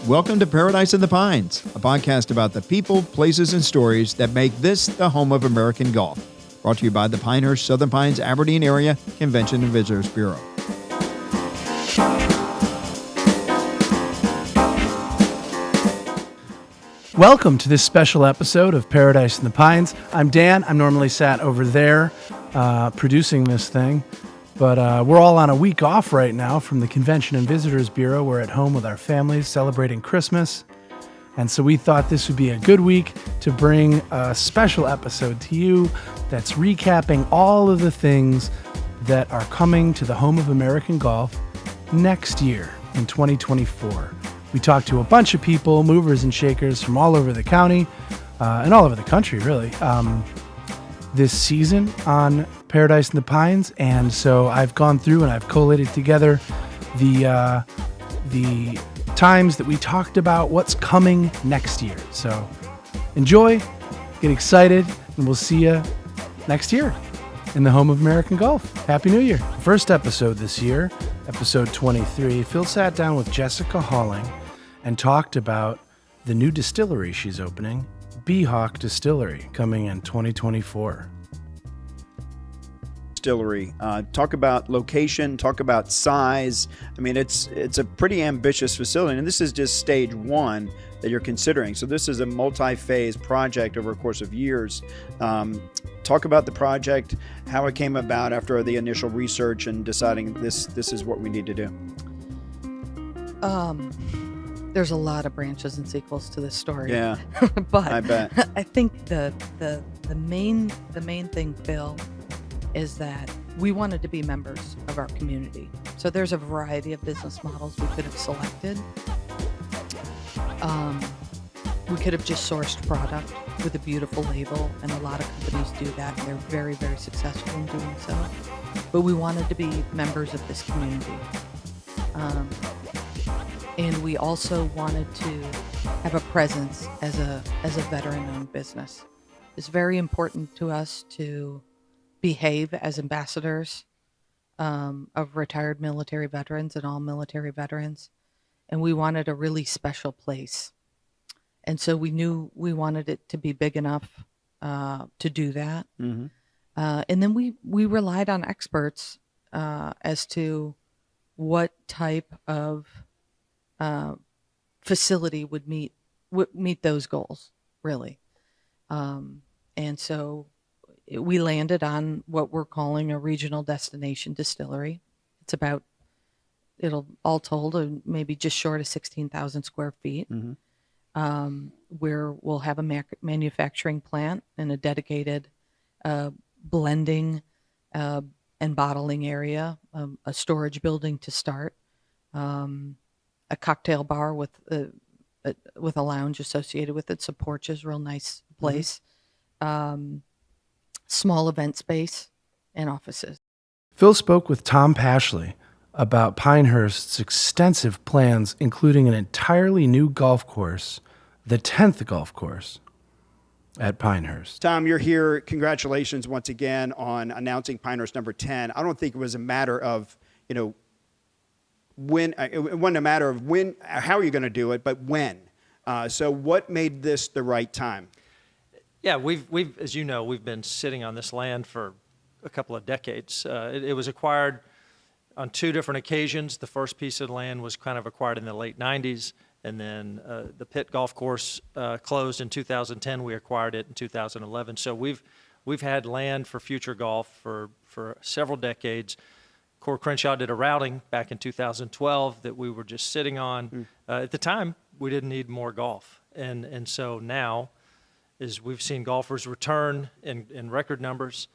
Welcome to Paradise in the Pines, a podcast about the people, places, and stories that make this the home of American golf. Brought to you by the Pinehurst Southern Pines Aberdeen Area Convention and Visitors Bureau. Welcome to this special episode of Paradise in the Pines. I'm Dan. I'm normally sat over there producing this thing, but we're all on a week off right now from the Convention and Visitors Bureau. We're at home with our families celebrating Christmas, and so we thought this would be a good week to bring a special episode to you that's recapping all of the things that are coming to the home of American golf next year in 2024. We talked to a bunch of people, movers and shakers from all over the county and all over the country, really, this season on Paradise in the Pines. And so I've gone through and I've collated together the times that we talked about what's coming next year. So enjoy, get excited, and we'll see you next year in the home of American golf. Happy New Year. First episode this year, episode 23, Phil sat down with Jessica Halling and talked about the new distillery she's opening, Beehawk Distillery, coming in 2024. Distillery. Talk about location, talk about size. I mean, it's a pretty ambitious facility, and this is just stage one that you're considering. So this is a multi-phase project over a course of years. Talk about the project, how it came about after the initial research and deciding this is what we need to do. There's a lot of branches and sequels to this story. Yeah, but I bet. I think the main thing, Phil, is that we wanted to be members of our community. So there's a variety of business models we could have selected. We could have just sourced product with a beautiful label, and a lot of companies do that. They're very, very successful in doing so. But we wanted to be members of this community. And we also wanted to have a presence as a veteran-owned business. It's very important to us to behave as ambassadors of retired military veterans and all military veterans. And we wanted a really special place. And so we knew we wanted it to be big enough to do that. Mm-hmm. And then we relied on experts as to what type of facility would meet those goals, really. And so we landed on what we're calling a regional destination distillery. It's about, it'll all told, maybe just short of 16,000 square feet, mm-hmm. Where we'll have a manufacturing plant and a dedicated blending and bottling area, a storage building to start, a cocktail bar with a lounge associated with it, so porches, real nice place. Mm-hmm. Small event space and offices. Phil spoke with Tom Pashley about Pinehurst's extensive plans, including an entirely new golf course, the 10th golf course at Pinehurst. Tom, you're here. Congratulations once again on announcing Pinehurst number 10. I don't think it was a matter of, when. It wasn't a matter of when, how are you going to do it, but when. So what made this the right time? Yeah, we've as you know, we've been sitting on this land for a couple of decades. It was acquired on two different occasions. The first piece of land was kind of acquired in the late 90s, and then the Pitt Golf Course closed in 2010. We acquired it in 2011. So we've had land for future golf for several decades. Core Crenshaw did a routing back in 2012 that we were just sitting on. At the time, we didn't need more golf, and so now, is we've seen golfers return in record numbers.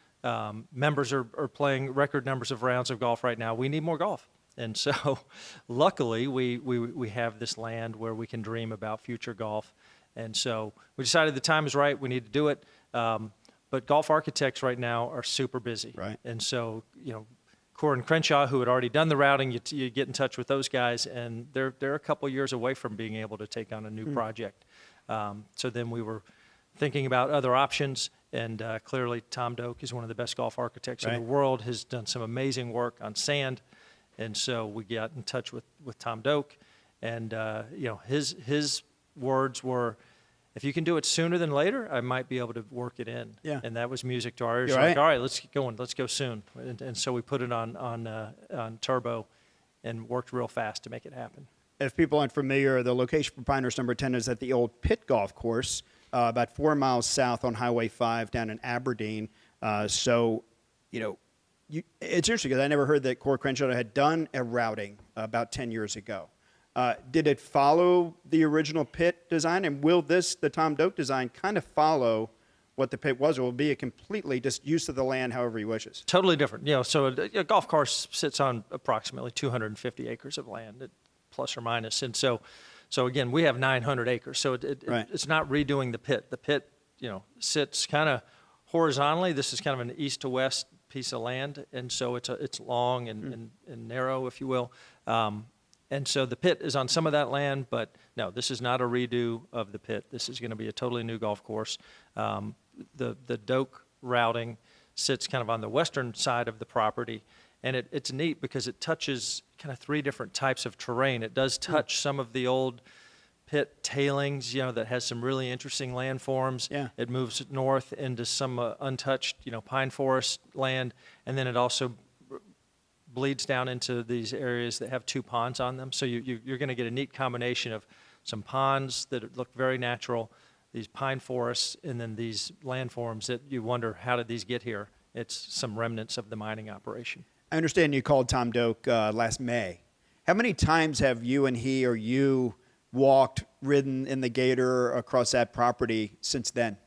Members are playing record numbers of rounds of golf right now. We need more golf. And so luckily we have this land where we can dream about future golf. And so we decided the time is right. We need to do it. But golf architects right now are super busy. Right. And so, Core and Crenshaw, who had already done the routing, you get in touch with those guys, and they're a couple years away from being able to take on a new project. So then we were thinking about other options, and clearly Tom Doak is one of the best golf architects in the world, has done some amazing work on sand, and so we got in touch with Tom Doak, And his words were, if you can do it sooner than later, I might be able to work it in. Yeah. And that was music to our ears. You're Like, right. all right, let's get going. Let's go soon. And so we put it on turbo and worked real fast to make it happen. If people aren't familiar, the location for Pinehurst number 10 is at the old Pitt Golf Course, about 4 miles south on Highway 5 down in Aberdeen. So, it's interesting because I never heard that Core Crenshaw had done a routing about 10 years ago. Did it follow the original Pitt design? And will the Tom Doak design kind of follow what the Pitt was, or will it be a completely just use of the land however he wishes? Totally different. So a golf course sits on approximately 250 acres of land, plus or minus. And so again, we have 900 acres. So Right. it's not redoing the pit. The pit, sits kind of horizontally. This is kind of an east to west piece of land, and so it's long and narrow, if you will. And so the pit is on some of that land, but no, this is not a redo of the pit. This is going to be a totally new golf course. The Doak routing sits kind of on the western side of the property, and it's neat because it touches kind of 3 different types of terrain. It does touch some of the old pit tailings, that has some really interesting landforms. Yeah. It moves north into some untouched, pine forest land, and then it also bleeds down into these areas that have 2 ponds on them. So you're going to get a neat combination of some ponds that look very natural, these pine forests, and then these landforms that you wonder, how did these get here? It's some remnants of the mining operation. I understand you called Tom Doak last May. How many times have you and he or you walked, ridden in the Gator across that property since then?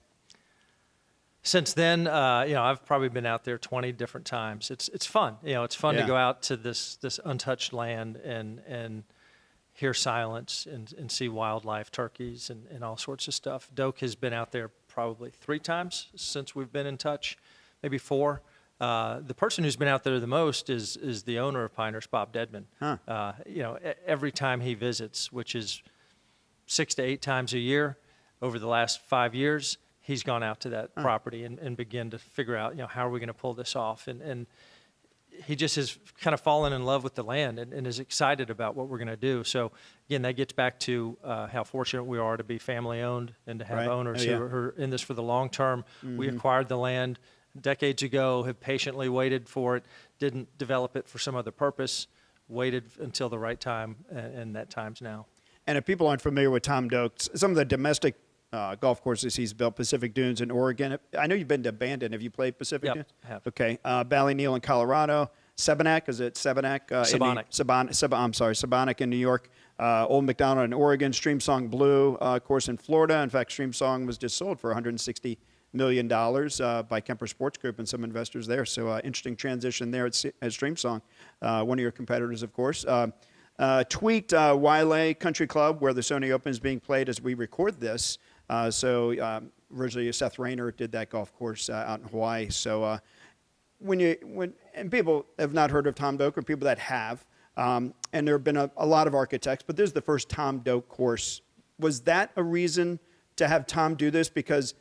Since then, I've probably been out there 20 different times. It's fun. It's fun to go out to this untouched land and hear silence and see wildlife, turkeys, and all sorts of stuff. Doak has been out there probably 3 times since we've been in touch, maybe 4. The person who's been out there the most is the owner of Pinehurst, Bob Dedman. Huh. Every time he visits, which is 6 to 8 times a year over the last 5 years, he's gone out to that property and begin to figure out, how are we going to pull this off? And he just has kind of fallen in love with the land and is excited about what we're going to do. So again, that gets back to how fortunate we are to be family owned and to have Right. owners Oh, yeah. who are in this for the long term. We acquired the land decades ago, have patiently waited for it, didn't develop it for some other purpose, waited until the right time, and that time's now. And if people aren't familiar with Tom Doak, some of the domestic golf courses he's built, Pacific Dunes in Oregon. I know you've been to Bandon. Have you played Pacific Yep, Dunes? I have. Okay. Ballyneal in Colorado. Sebanak, is it Sebanak? Sebanak. Sebanak in New York. Old McDonald in Oregon. Streamsong Blue, of course, in Florida. In fact, Streamsong was just sold for $160 million by Kemper Sports Group and some investors there. So interesting transition there at Streamsong, one of your competitors, of course. Tweaked Wailea Country Club, where the Sony Open is being played as we record this. Originally Seth Rayner did that golf course out in Hawaii. So and people have not heard of Tom Doak, or people that have, and there have been a lot of architects, but this is the first Tom Doak course. Was that a reason to have Tom do this? Because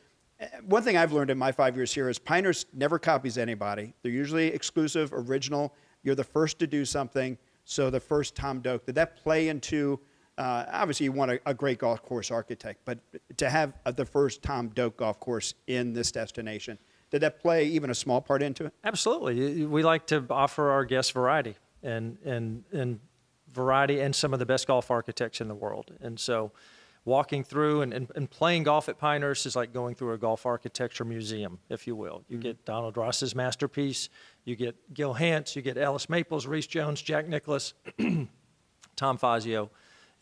one thing I've learned in my 5 years here is Pinehurst never copies anybody. They're usually exclusive, original. You're the first to do something. So the first Tom Doak, did that play into, obviously you want a great golf course architect, but to have the first Tom Doak golf course in this destination, did that play even a small part into it? Absolutely. We like to offer our guests variety and variety and some of the best golf architects in the world. And so walking through and playing golf at Pinehurst is like going through a golf architecture museum, if you will. You get Donald Ross's masterpiece, you get Gil Hance, you get Ellis Maples, Reese Jones, Jack Nicklaus, Tom Fazio,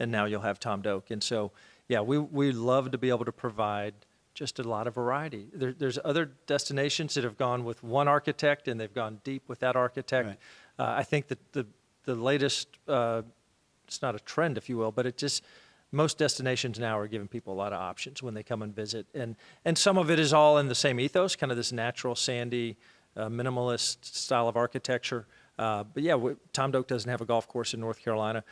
and now you'll have Tom Doak. And so, yeah, we love to be able to provide just a lot of variety. There's other destinations that have gone with one architect and they've gone deep with that architect. Right. I think that the latest, it's not a trend, if you will, but it just, most destinations now are giving people a lot of options when they come and visit. And some of it is all in the same ethos, kind of this natural, sandy, minimalist style of architecture. But yeah, Tom Doak doesn't have a golf course in North Carolina.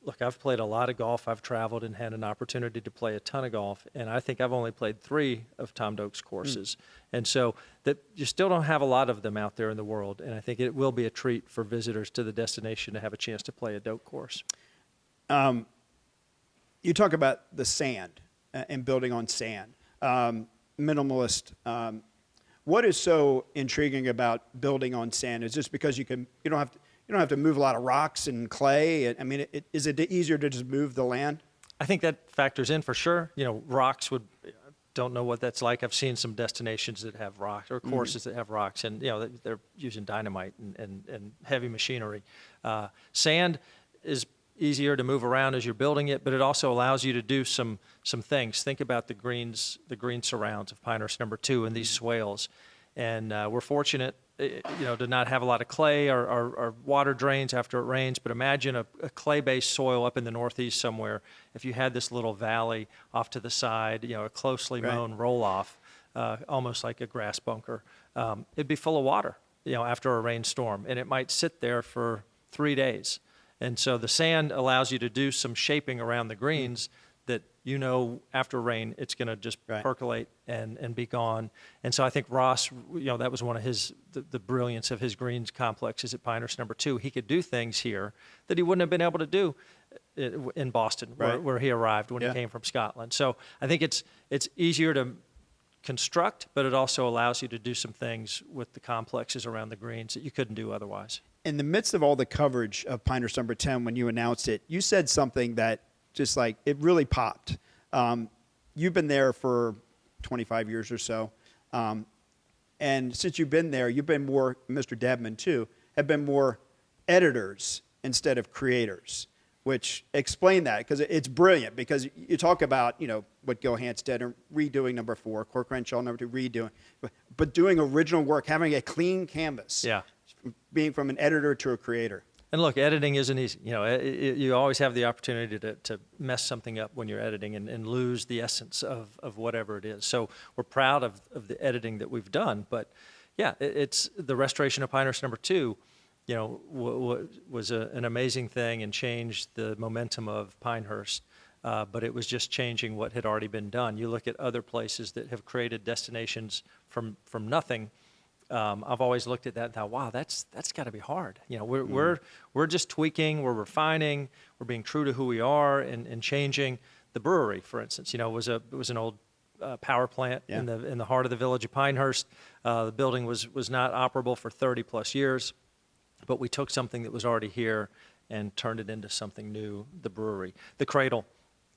Look, I've played a lot of golf. I've traveled and had an opportunity to play a ton of golf, and I think I've only played 3 of Tom Doak's courses. And so that you still don't have a lot of them out there in the world, and I think it will be a treat for visitors to the destination to have a chance to play a Doak course. You talk about the sand and building on sand, minimalist. What is so intriguing about building on sand? Is just because you don't have to move a lot of rocks and clay. I mean, is it easier to just move the land? I think that factors in for sure. Rocks don't know what that's like. I've seen some destinations that have rocks or courses that have rocks, and they're using dynamite and heavy machinery. Sand is easier to move around as you're building it, but it also allows you to do some things. Think about the green surrounds of Pinehurst number 2 and these swales. And we're fortunate, to not have a lot of clay or water drains after it rains. But imagine a clay-based soil up in the Northeast somewhere. If you had this little valley off to the side, a closely mown roll-off, almost like a grass bunker, it'd be full of water, after a rainstorm, and it might sit there for 3 days. And so the sand allows you to do some shaping around the greens that after rain it's going to just percolate and be gone. And so I think Ross, that was one of the brilliance of his greens complexes at Pinehurst number 2. He could do things here that he wouldn't have been able to do in Boston, where he arrived when he came from Scotland. So I think it's easier to construct, but it also allows you to do some things with the complexes around the greens that you couldn't do otherwise. In the midst of all the coverage of Pinehurst number 10, when you announced it, you said something that just like it really popped. You've been there for 25 years or so. And since you've been there, you've been more, Mr. Debman too, have been more editors instead of creators, which explain that, because it's brilliant. Because you talk about, what Gil Hanstead and redoing number 4, Cork Renshaw number 2, redoing, but doing original work, having a clean canvas. Yeah. Being from an editor to a creator. And look, editing isn't easy. You always have the opportunity to mess something up when you're editing and lose the essence of whatever it is. So we're proud of the editing that we've done. But yeah, it's the restoration of Pinehurst number 2, was an amazing thing and changed the momentum of Pinehurst. But it was just changing what had already been done. You look at other places that have created destinations from nothing. I've always looked at that and thought, wow, that's got to be hard. We're just tweaking, we're refining, we're being true to who we are, and changing. The brewery, for instance, was an old power plant in the heart of the village of Pinehurst. The building was not operable for 30 plus years, but we took something that was already here and turned it into something new. The brewery, the Cradle,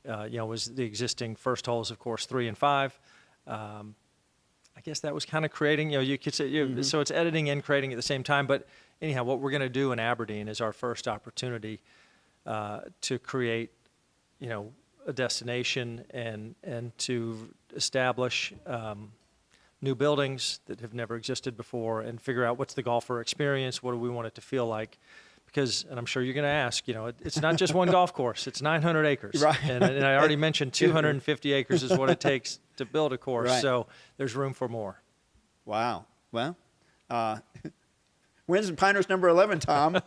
was the existing first holes, of course, 3 and 5. I guess that was kind of creating, you could say, so it's editing and creating at the same time. But anyhow, what we're going to do in Aberdeen is our first opportunity to create, a destination and to establish new buildings that have never existed before and figure out what's the golfer experience, what do we want it to feel like. Because, and I'm sure you're going to ask, it's not just one golf course, it's 900 acres. Right. And I already mentioned 250 acres is what it takes to build a course. Right. So there's room for more. Wow. Well, when's Pinehurst number 11, Tom?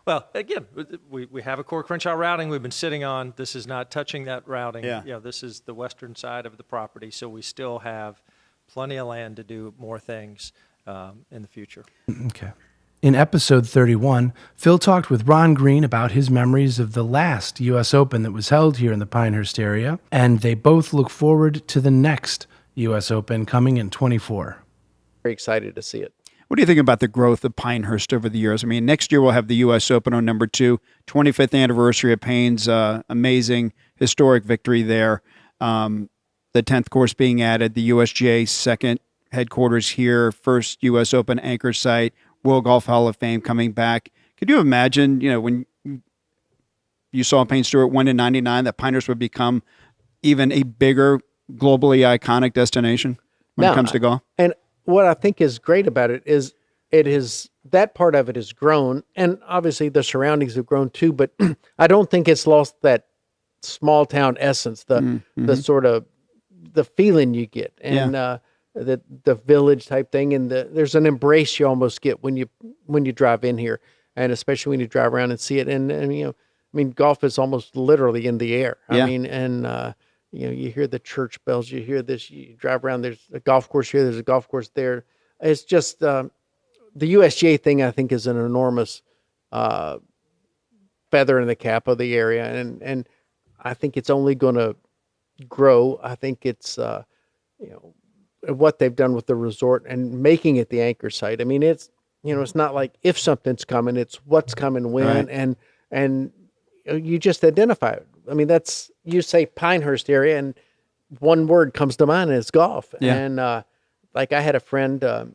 Well, again, we have a Cork Renshaw routing we've been sitting on. This is not touching that routing. Yeah. This is the western side of the property, so we still have plenty of land to do more things in the future. Okay. In episode 31, Phil talked with Ron Green about his memories of the last U.S. Open that was held here in the Pinehurst area, and they both look forward to the next U.S. Open coming in 24. Very excited to see it. What do you think about the growth of Pinehurst over the years? I mean, next year we'll have the U.S. Open on number 2, 25th anniversary of Payne's amazing historic victory there. The 10th course being added, the USGA second headquarters here, first U.S. Open anchor site, World Golf Hall of Fame coming back. Could you imagine, when you saw Payne Stewart win in 99, that Pinehurst would become even a bigger, globally iconic destination when it comes to golf? And what I think is great about it is that part of it has grown, and obviously the surroundings have grown too, but I don't think it's lost that small town essence, the sort of the feeling you get. And the village type thing, and there's an embrace you almost get when you drive in here, and especially when you drive around and see it. And golf is almost literally in the air. Yeah. You hear the church bells, you hear this, you drive around, there's a golf course here, there's a golf course there. It's just the USGA thing, I think, is an enormous feather in the cap of the area, and I think it's only going to grow. I think it's, what they've done with the resort and making it the anchor site. I mean, it's, it's not like if something's coming, it's what's coming when, Right. and you just identify it. I mean, you say Pinehurst area and one word comes to mind and it's golf. Yeah. And, like I had a friend,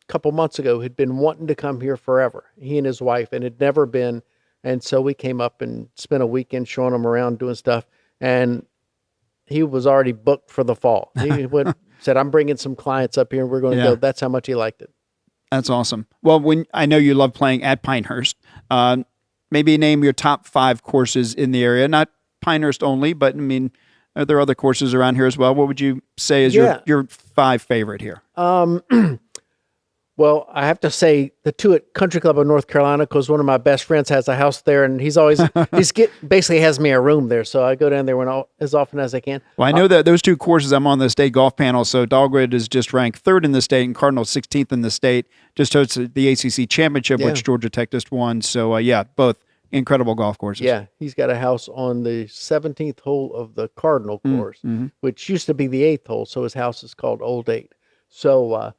couple months ago who'd been wanting to come here forever, he and his wife, and had never been. And so we came up and spent a weekend showing him around doing stuff. And he was already booked for the fall. He said, I'm bringing some clients up here and we're going to Yeah. go. That's how much he liked it. That's awesome. Well, I know you love playing at Pinehurst, maybe name your top 5 courses in the area, not Pinehurst only, but I mean, are there other courses around here as well? What would you say is your 5 favorite here? Well, I have to say the 2 at Country Club of North Carolina, because one of my best friends has a house there, and he's always basically has me a room there, so I go down there as often as I can. Well, I know that those 2 courses, I'm on the state golf panel, so Dogwood is just ranked 3rd in the state, and Cardinal 16th in the state. Just hosted the ACC Championship, Yeah. which Georgia Tech just won. So both incredible golf courses. Yeah, he's got a house on the 17th hole of the Cardinal course, which used to be the 8th hole, so his house is called Old 8. So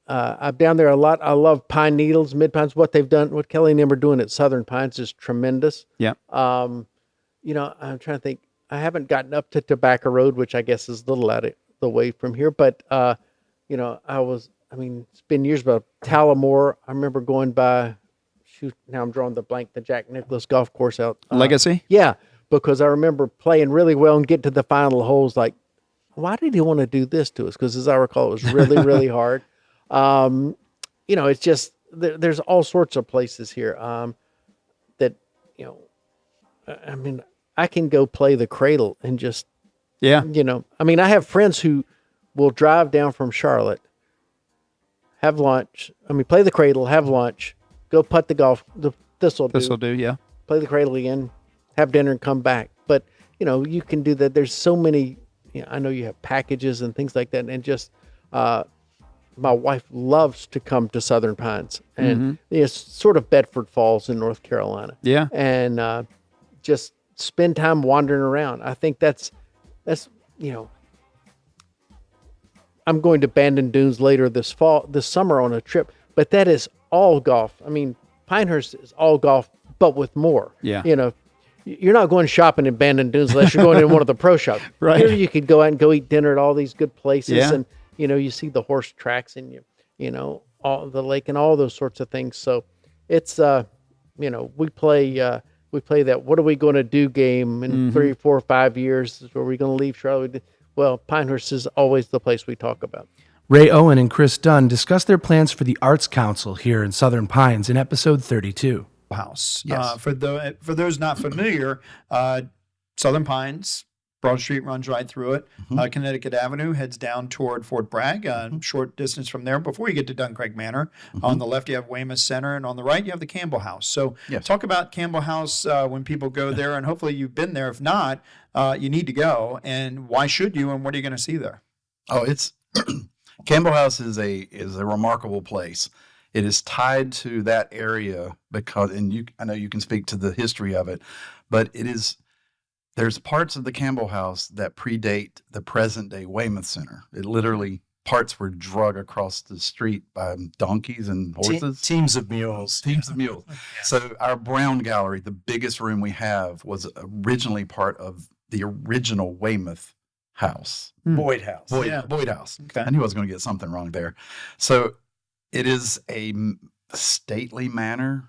I'm down there a lot. I love Pine Needles, Mid Pines. What they've done, what Kelly and them are doing at Southern Pines is tremendous. Yeah. I'm trying to think. I haven't gotten up to Tobacco Road, which I guess is a little out of the way from here. But it's been years, but Talamore, I remember going by. Shoot, now I'm drawing the blank. The Jack Nicklaus golf course out. Legacy? Yeah, because I remember playing really well and get to the final holes. Like, why did he want to do this to us? Because as I recall, it was really, really hard. It's just there's all sorts of places here that I mean, I can go play the Cradle and just I have friends who will drive down from Charlotte, have lunch. Play the Cradle, have lunch, go putt the Thistle do, yeah. Play the Cradle again, have dinner, and come back. But you can do that. There's so many. I know you have packages and things like that, and just. My wife loves to come to Southern Pines, and it's sort of Bedford Falls in North Carolina. Yeah, and just spend time wandering around. I think that's I'm going to Bandon Dunes later this summer on a trip, but that is all golf. I mean, Pinehurst is all golf, but with more. Yeah. You're not going shopping in Bandon Dunes unless you're going in one of the pro shops. Right. Here you could go out and go eat dinner at all these good places, Yeah. and you see the horse tracks and all the lake and all those sorts of things. So it's we play that what are we going to do game in 3, 4, 5 years? Are we going to leave Charlotte? Well, Pinehurst is always the place we talk about. Ray Owen and Chris Dunn discuss their plans for the Arts Council here in Southern Pines in episode 32. House. Yes. For those not familiar, Southern Pines, Broad Street runs right through it. Connecticut Avenue heads down toward Fort Bragg, short distance from there. Before you get to Duncraig Manor, on the left you have Weymouth Center, and on the right you have the Campbell House. So talk about Campbell House when people go there, and hopefully you've been there. If not, you need to go. And why should you? And what are you going to see there? Oh, it's Campbell House is a remarkable place. It is tied to that area because, I know you can speak to the history of it, but it is. There's parts of the Campbell House that predate the present-day Weymouth Center. It literally, parts were drug across the street by donkeys and horses. Teams of mules. Teams of mules. So our Brown Gallery, the biggest room we have, was originally part of the original Weymouth House. Boyd House. Boyd House. Okay. I knew I was going to get something wrong there. So it is a stately manor.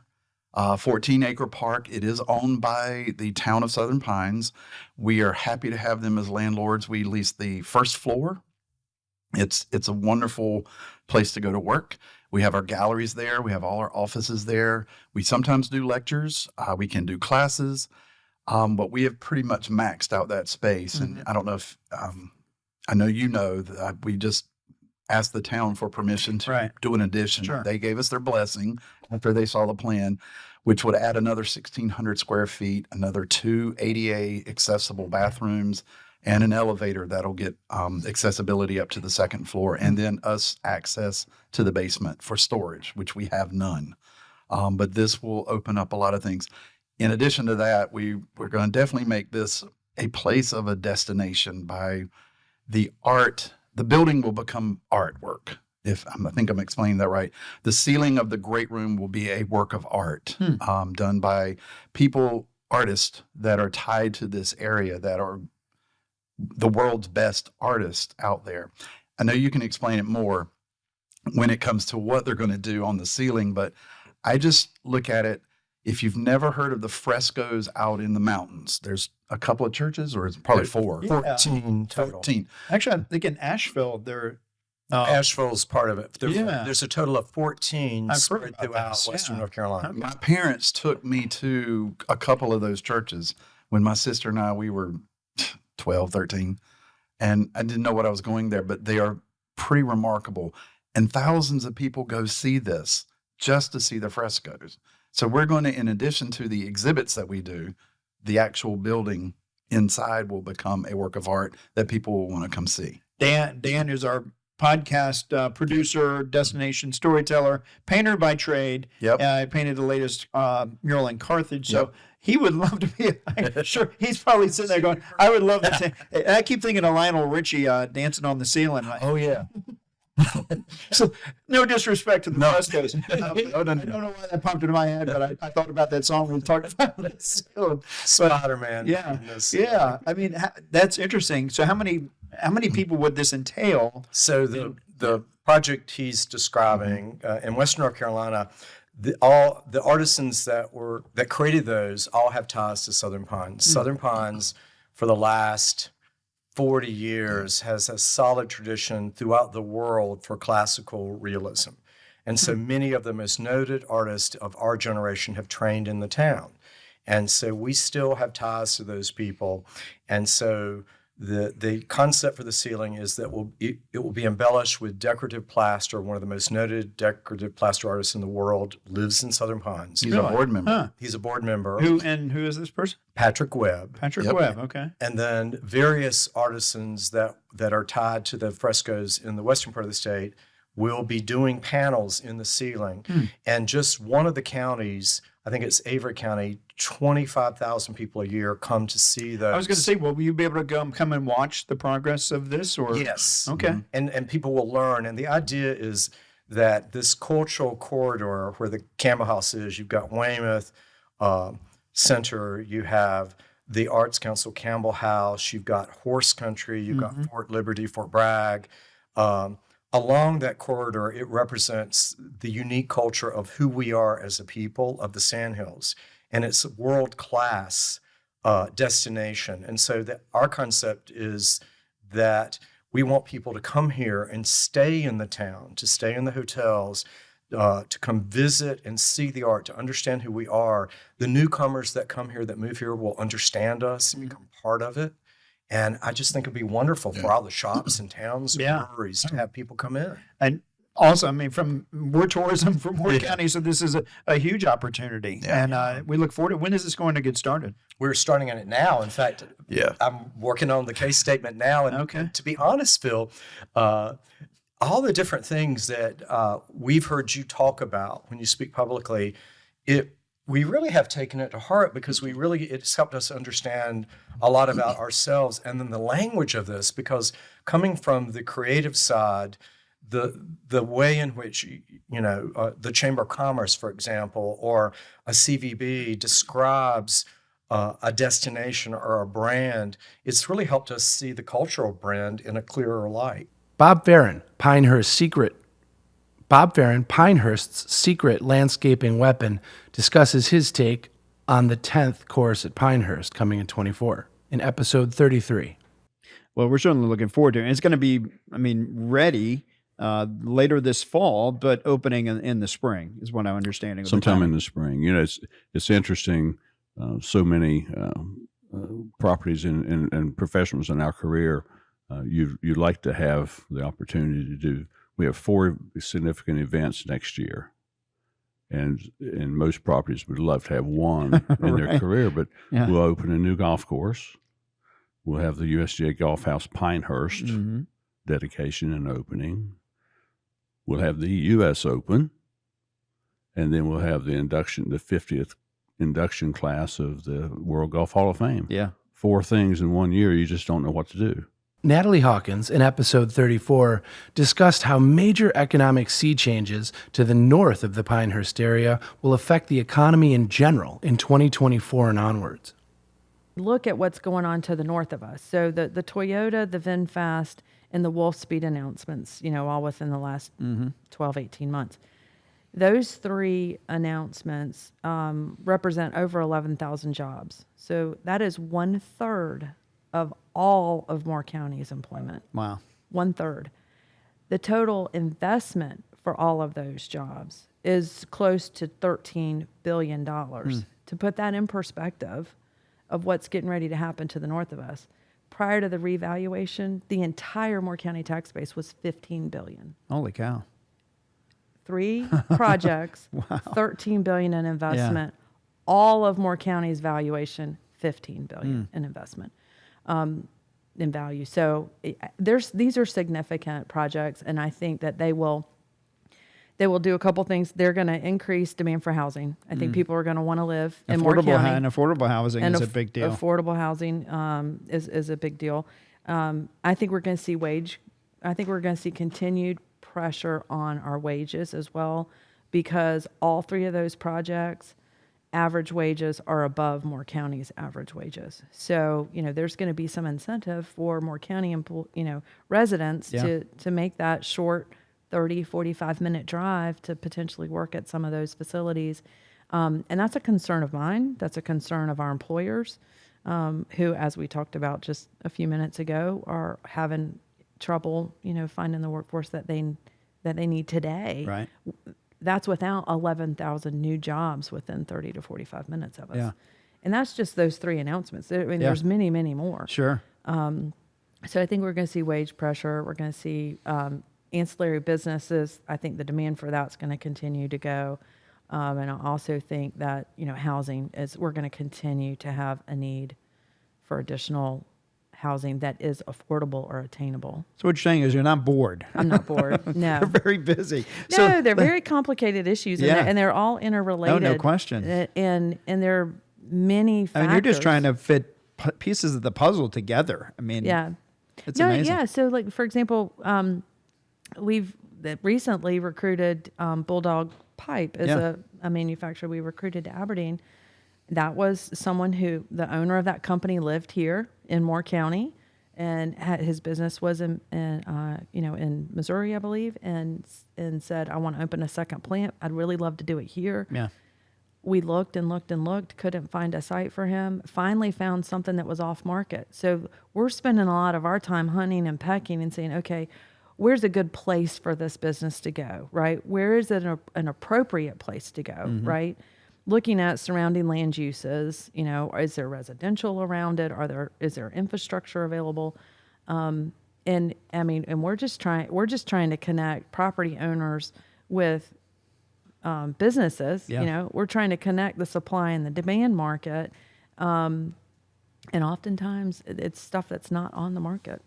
14-acre park. It is owned by the town of Southern Pines. We are happy to have them as landlords. We lease the first floor. It's a wonderful place to go to work. We have our galleries there. We have all our offices there. We sometimes do lectures. We can do classes. But we have pretty much maxed out that space. And I don't know if I know that we just asked the town for permission to do an addition. Sure. They gave us their blessing after they saw the plan, which would add another 1,600 square feet, another 2 ADA accessible bathrooms, and an elevator that'll get accessibility up to the second floor, and then us access to the basement for storage, which we have none. But this will open up a lot of things. in addition to that, we're going to definitely make this a place of a destination by the art. The building will become artwork. I think I'm explaining that right. The ceiling of the great room will be a work of art done by artists that are tied to this area, that are the world's best artists out there. I know you can explain it more when it comes to what they're going to do on the ceiling, but I just look at it. If you've never heard of the frescoes out in the mountains, there's a couple of churches, or it's probably 4. Yeah. 14 total. 14. Actually, I think in Asheville, Asheville's part of it. Yeah. There's a total of 14 I've heard spread about throughout this, Western yeah. North Carolina. Okay. My parents took me to a couple of those churches when my sister and we were 12, 13, and I didn't know what I was going there, but they are pretty remarkable. And thousands of people go see this just to see the frescoes. So we're going to, in addition to the exhibits that we do, the actual building inside will become a work of art that people will want to come see. Dan is our podcast producer, destination storyteller, painter by trade. Yep. Painted the latest mural in Carthage. So Yep. he would love to be. I'm sure he's probably sitting there going, "I would love to." And I keep thinking of Lionel Richie dancing on the ceiling. Oh, yeah. So no disrespect to the frescoes. No. I don't know why that popped into my head, but I thought about that song when we talked about the ceiling. Spider-Man. Yeah, in this. yeah. I mean, that's interesting. So how many people would this entail? So the project he's describing in Western North Carolina, all the artisans that created those all have ties to Southern Pines. Southern Pines, for the last 40 years, has a solid tradition throughout the world for classical realism. And so many of the most noted artists of our generation have trained in the town. And so we still have ties to those people. And so the concept for the ceiling is that it will be embellished with decorative plaster. One of the most noted decorative plaster artists in the world lives in Southern Pines. He's a board member. Huh. He's a board member. Who is this person? Patrick Webb. Patrick Yep. Webb. Okay. And then various artisans that are tied to the frescoes in the western part of the state will be doing panels in the ceiling. And just one of the counties, I think it's Avery County, 25,000 people a year come to see those. I was going to say, well, will you be able to come and watch the progress of this? Or Yes. Okay. And people will learn. And the idea is that this cultural corridor where the Campbell House is, you've got Weymouth Center, you have the Arts Council Campbell House, you've got Horse Country, you've got Fort Liberty, Fort Bragg. Along that corridor, it represents the unique culture of who we are as a people of the Sandhills. And it's a world-class destination. And so our concept is that we want people to come here and stay in the town, to stay in the hotels, to come visit and see the art, to understand who we are. The newcomers that come here, that move here, will understand us and become part of it. And I just think it'd be wonderful for all the shops and towns and breweries to have people come in. And also, I mean, we're tourism from Ward County, so this is a huge opportunity. Yeah. And we look forward to it. When is this going to get started? We're starting on it now. In fact, I'm working on the case statement now. And to be honest, Phil, all the different things that we've heard you talk about when you speak publicly, we really have taken it to heart because it's helped us understand a lot about ourselves and then the language of this, because coming from the creative side, the way in which, the Chamber of Commerce, for example, or a CVB describes a destination or a brand, it's really helped us see the cultural brand in a clearer light. Bob Farron, Pinehurst's secret landscaping weapon, discusses his take on the 10th course at Pinehurst coming in 24 in episode 33. Well, we're certainly looking forward to it. It's going to be, ready later this fall, but opening in the spring is what I'm understanding. Sometime in the spring. It's interesting. So many properties and professionals in our career, you'd like to have the opportunity to do. We have 4 significant events next year, and most properties would love to have one in their career. But we'll open a new golf course. We'll have the USGA Golf House Pinehurst dedication and opening. We'll have the U.S. Open, and then we'll have the induction, the 50th induction class of the World Golf Hall of Fame. Yeah. 4 things in 1 year, you just don't know what to do. Natalie Hawkins, in episode 34, discussed how major economic sea changes to the north of the Pinehurst area will affect the economy in general in 2024 and onwards. Look at what's going on to the north of us. So the Toyota, the VinFast, and the Wolfspeed announcements, all within the last 12, 18 months. Those 3 announcements represent over 11,000 jobs. So that is 1/3 of all of Moore County's employment. Wow. 1/3. The total investment for all of those jobs is close to $13 billion. To put that in perspective of what's getting ready to happen to the north of us, prior to the revaluation, the entire Moore County tax base was $15 billion. Holy cow. 3 projects, $13 billion in investment. All of Moore County's valuation, $15 billion in investment. In value. So these are significant projects, and I think that they will do a couple things. They're going to increase demand for housing. I think people are going to want to live in Moore County. And affordable housing is a big deal. Affordable housing is a big deal. I think we're going to see continued pressure on our wages as well, because all 3 of those projects, average wages are above Moore County's average wages. So, there's going to be some incentive for Moore County residents to make that short 30, 45-minute drive to potentially work at some of those facilities. And that's a concern of mine. That's a concern of our employers, who, as we talked about just a few minutes ago, are having trouble, finding the workforce that they need today. Right. That's without 11,000 new jobs within 30 to 45 minutes of us. Yeah. And that's just those 3 announcements. I mean, there's many, many more. Sure. So I think we're going to see wage pressure. We're going to see ancillary businesses. I think the demand for that's going to continue to go. And I also think that, housing we're going to continue to have a need for additional housing that is affordable or attainable. So what you're saying is you're not bored. I'm not bored. No. They're very busy. No, they're very complicated issues, and they're all interrelated. No question. And there are many factors. I mean, you're just trying to fit pieces of the puzzle together. I mean, it's amazing. Yeah. So, like, for example, we've recently recruited Bulldog Pipe as a manufacturer. We recruited to Aberdeen. That was someone who, the owner of that company, lived here in Moore County, and his business was in Missouri, I believe, and said, I want to open a second plant. I'd really love to do it here. Yeah. We looked and looked and looked, couldn't find a site for him, finally found something that was off market. So we're spending a lot of our time hunting and pecking and saying, okay, where's a good place for this business to go, right? Where is it an appropriate place to go, right? Looking at surrounding land uses, is there residential around it? Is there infrastructure available? And we're just trying to connect property owners with businesses. We're trying to connect the supply and the demand market, and oftentimes it's stuff that's not on the market.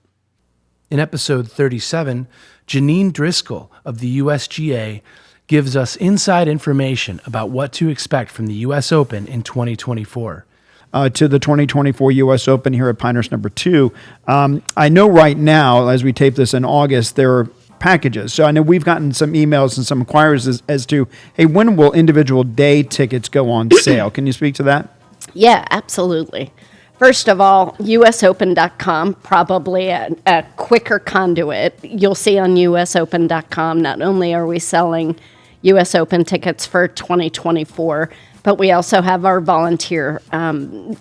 In episode 37, Janine Driscoll of the USGA gives us inside information about what to expect from the U.S. Open in 2024. To the 2024 U.S. Open here at Pinehurst number 2. I know right now, as we tape this in August, there are packages. So I know we've gotten some emails and some inquiries as to, hey, when will individual day tickets go on sale? Can you speak to that? Yeah, absolutely. First of all, usopen.com, probably a quicker conduit. You'll see on usopen.com, not only are we selling U.S. Open tickets for 2024, but we also have our volunteer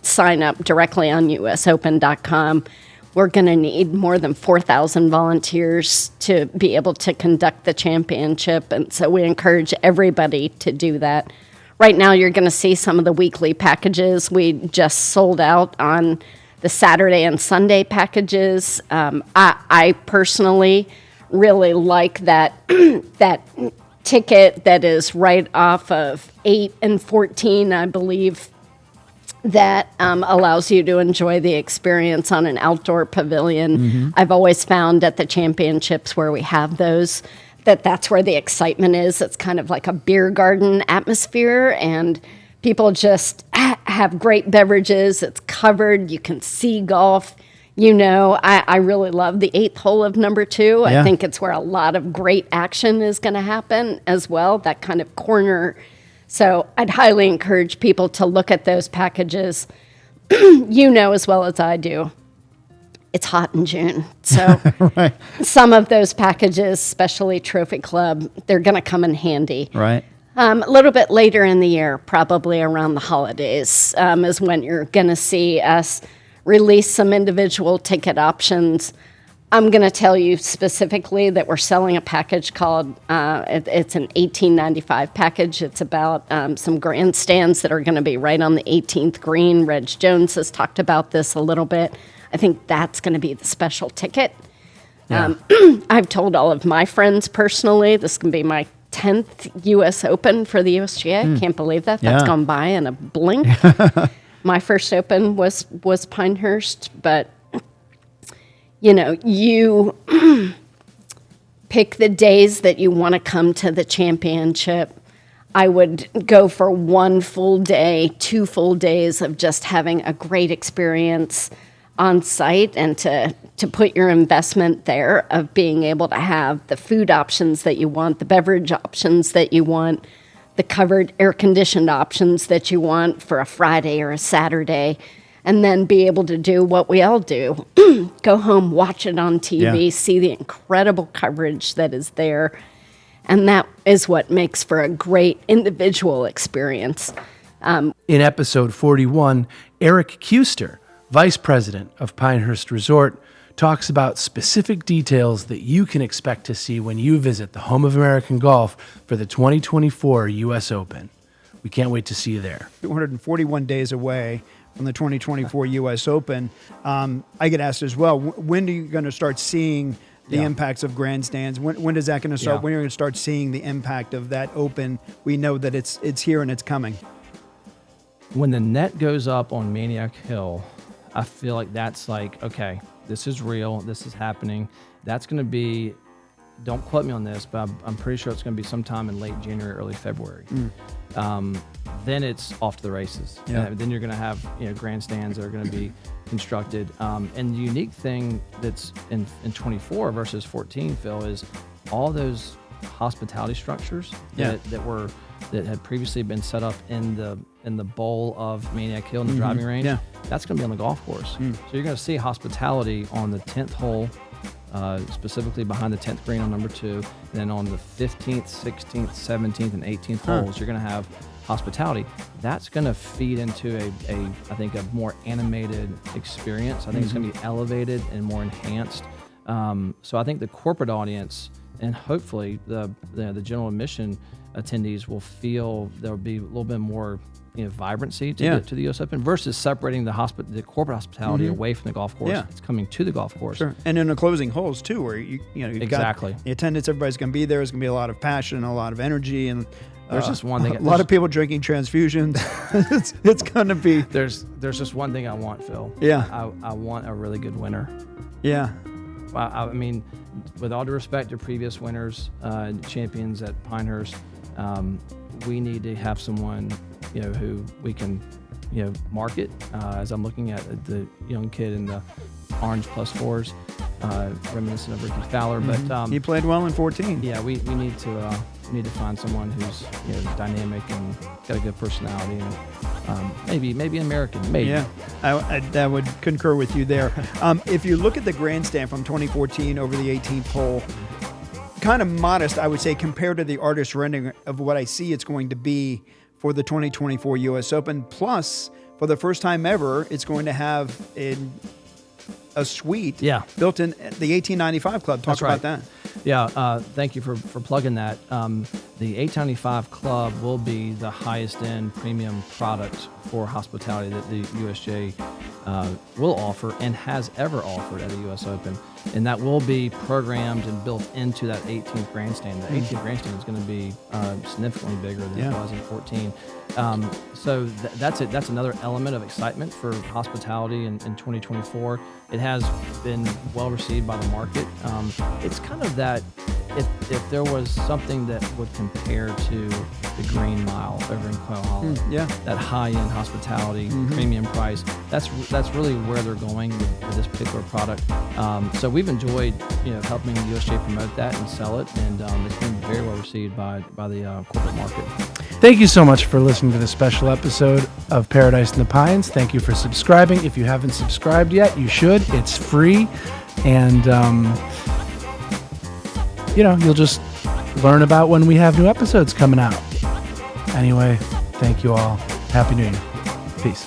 sign up directly on usopen.com. We're going to need more than 4,000 volunteers to be able to conduct the championship, and so we encourage everybody to do that. Right now, you're going to see some of the weekly packages. We just sold out on the Saturday and Sunday packages. I personally really like that that ticket that is right off of 8 and 14, I believe, that allows you to enjoy the experience on an outdoor pavilion. I've always found at the championships where we have those, that's where the excitement is. It's kind of like a beer garden atmosphere, and People just have great beverages. It's covered. You can see golf. I really love the 8th hole of number 2. Yeah. I think it's where a lot of great action is going to happen as well, that kind of corner. So I'd highly encourage people to look at those packages. As well as I do, it's hot in June. So Right. some of those packages, especially Trophy Club, they're going to come in handy. Right. A little bit later in the year, probably around the holidays, is when you're going to see us release some individual ticket options. I'm going to tell you specifically that we're selling a package called, it's an $18.95 package. It's about some grandstands that are going to be right on the 18th green. Reg Jones has talked about this a little bit. I think that's going to be the special ticket. Yeah. I've told all of my friends personally, this can be my 10th U.S. Open for the USGA. Can't believe that. That's Yeah. gone by in a blink. My first Open was Pinehurst, but you pick the days that you want to come to the championship. I would go for 1 full day, 2 full days of just having a great experience on site, and to put your investment there of being able to have the food options that you want, the beverage options that you want, the covered air-conditioned options that you want for a Friday or a Saturday, and then be able to do what we all do. Go home, watch it on TV, Yeah. see the incredible coverage that is there. And that is what makes for a great individual experience. In episode 41, Eric Kuster, Vice President of Pinehurst Resort, talks about specific details that you can expect to see when you visit the home of American golf for the 2024 U.S. Open. We can't wait to see you there. 241 days away from the 2024 U.S. Open. I get asked as well, when are you going to start seeing the impacts of grandstands? When is that going to start? Yeah. When are you going to start seeing the impact of that Open? We know that it's here and it's coming. When the net goes up on Maniac Hill, I feel like that's like, okay, this is real. This is happening. That's going to be, don't quote me on this, but I'm pretty sure it's going to be sometime in late January, early February. Then it's off to the races. Yeah. Then you're going to have grandstands that are going to be constructed. And the unique thing that's in 24 versus 14, Phil, is all those hospitality structures that had previously been set up in the bowl of Maniac Hill in the driving range. Yeah. That's going to be on the golf course. So you're going to see hospitality on the 10th hole, specifically behind the 10th green on number 2. And then on the 15th, 16th, 17th, and 18th holes, you're going to have hospitality. That's going to feed into I think a more animated experience. I think it's going to be elevated and more enhanced. So I think the corporate audience and hopefully the general admission attendees will feel there'll be a little bit more vibrancy to the U.S. Open versus separating the corporate hospitality away from the golf course. Yeah. It's coming to the golf course. Sure. And in the closing holes too, where you've Exactly. got the attendance, everybody's going to be there. There's going to be a lot of passion, a lot of energy, and There's just one thing. a lot of people drinking transfusions. it's going to be. There's just one thing I want, Phil. Yeah. I want a really good winner. Yeah. I mean, with all due respect to previous winners, champions at Pinehurst, we need to have someone, who we can, market. As I'm looking at the young kid in the orange +4s, reminiscent of Ricky Fowler. But He played well in 14. yeah, we need to find someone who's dynamic and got a good personality and maybe American. Maybe. Yeah, I would concur with you there. If you look at the grandstand from 2014 over the 18th hole, kind of modest, I would say, compared to the artist rendering of what I see it's going to be for the 2024 U.S. Open. Plus, for the first time ever, it's going to have a suite built in the 1895 Club. Talk That's about right. that. Yeah, thank you for plugging that. The 895 Club will be the highest end premium product for hospitality that the USJ will offer and has ever offered at a US Open. And that will be programmed and built into that 18th grandstand. The 18th grandstand is going to be significantly bigger than it was in 14. So that's it. That's another element of excitement for hospitality in 2024. It has been well received by the market. It's kind of that if there was something that would compare to the Green Mile over in Quail Hollow, Yeah. that high-end hospitality, premium price, that's really where they're going with this particular product. So we've enjoyed, helping USJ promote that and sell it, and it's been very well received by the corporate market. Thank you so much for listening to this special episode of Paradise in the Pines. Thank you for subscribing. If you haven't subscribed yet, you should. It's free. And, you'll just learn about when we have new episodes coming out. Anyway, thank you all. Happy New Year. Peace.